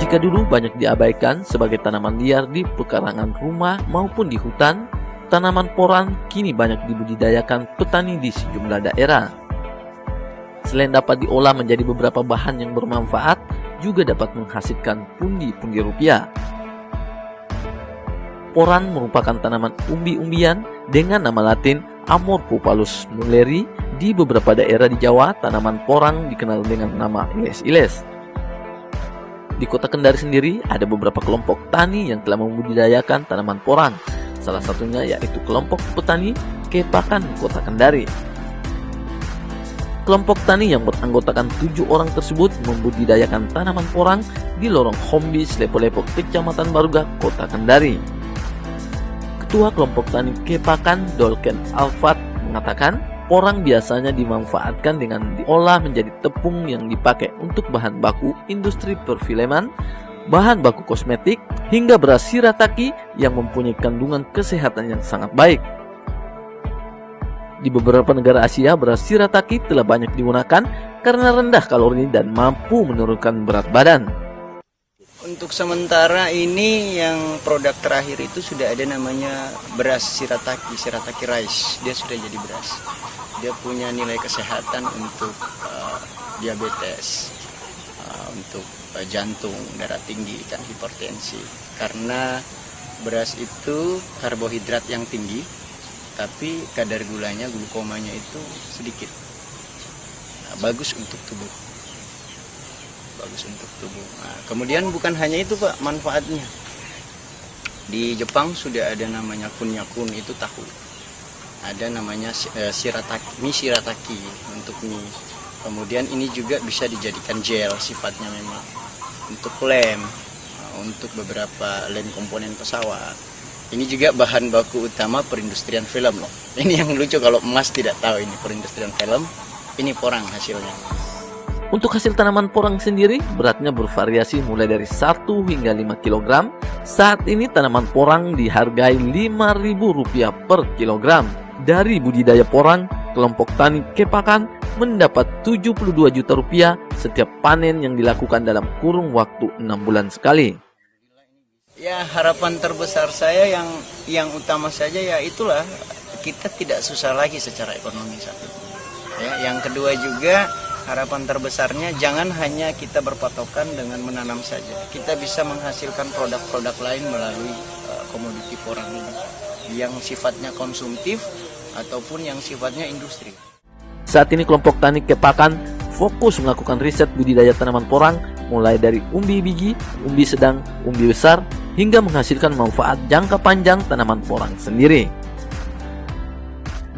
Jika dulu banyak diabaikan sebagai tanaman liar di pekarangan rumah maupun di hutan, tanaman porang kini banyak dibudidayakan petani di sejumlah daerah. Selain dapat diolah menjadi beberapa bahan yang bermanfaat, juga dapat menghasilkan pundi-pundi rupiah. Porang merupakan tanaman umbi-umbian dengan nama latin Amorphopalus mulleri. Di beberapa daerah di Jawa, tanaman porang dikenal dengan nama iles-iles. Di kota Kendari sendiri, ada beberapa kelompok tani yang telah membudidayakan tanaman porang. Salah satunya yaitu kelompok petani Kepakan Kota Kendari. Kelompok tani yang beranggotakan 7 orang tersebut membudidayakan tanaman porang di lorong Hombis, Lepo-Lepo, Kecamatan Barugah, Kota Kendari. Ketua kelompok tani Kepakan, Dolken Alfat, mengatakan porang biasanya dimanfaatkan dengan diolah menjadi tepung yang dipakai untuk bahan baku industri perfilman, bahan baku kosmetik, hingga beras shirataki yang mempunyai kandungan kesehatan yang sangat baik. Di beberapa negara Asia, beras shirataki telah banyak digunakan karena rendah kalori dan mampu menurunkan berat badan. Untuk sementara ini yang produk terakhir itu sudah ada namanya beras shirataki rice. Dia sudah jadi beras. Dia punya nilai kesehatan untuk diabetes, untuk jantung, darah tinggi, dan hipertensi. Karena beras itu karbohidrat yang tinggi, tapi kadar gulanya, glukomanya itu sedikit. Bagus untuk tubuh. Nah, kemudian bukan hanya itu Pak manfaatnya. Di Jepang sudah ada namanya kunyakun, itu tahu. Ada namanya mie shirataki untuk mie. Kemudian ini juga bisa dijadikan gel sifatnya memang. Untuk lem, untuk beberapa lem komponen pesawat. Ini juga bahan baku utama perindustrian film loh. Ini yang lucu kalau emas tidak tahu ini perindustrian film. Ini porang hasilnya. Untuk hasil tanaman porang sendiri, beratnya bervariasi mulai dari 1 hingga 5 kg. Saat ini tanaman porang dihargai Rp5.000 per kilogram. Dari budidaya porang, kelompok tani Kepakan mendapat Rp72 juta setiap panen yang dilakukan dalam kurun waktu 6 bulan sekali. Ya, harapan terbesar saya yang utama saja ya itulah, kita tidak susah lagi secara ekonomi saat ini. Ya, yang kedua juga harapan terbesarnya jangan hanya kita berpatokan dengan menanam saja. Kita bisa menghasilkan produk-produk lain melalui komoditi porang ini yang sifatnya konsumtif ataupun yang sifatnya industri. Saat ini kelompok tani Kepakan fokus melakukan riset budidaya tanaman porang mulai dari umbi biji, umbi sedang, umbi besar hingga menghasilkan manfaat jangka panjang tanaman porang sendiri.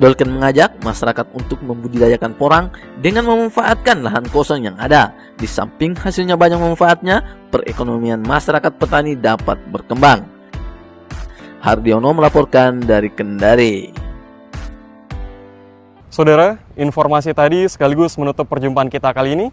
Dolken mengajak masyarakat untuk membudidayakan porang dengan memanfaatkan lahan kosong yang ada. Di samping hasilnya banyak manfaatnya, perekonomian masyarakat petani dapat berkembang. Hardiono melaporkan dari Kendari. Saudara, informasi tadi sekaligus menutup perjumpaan kita kali ini.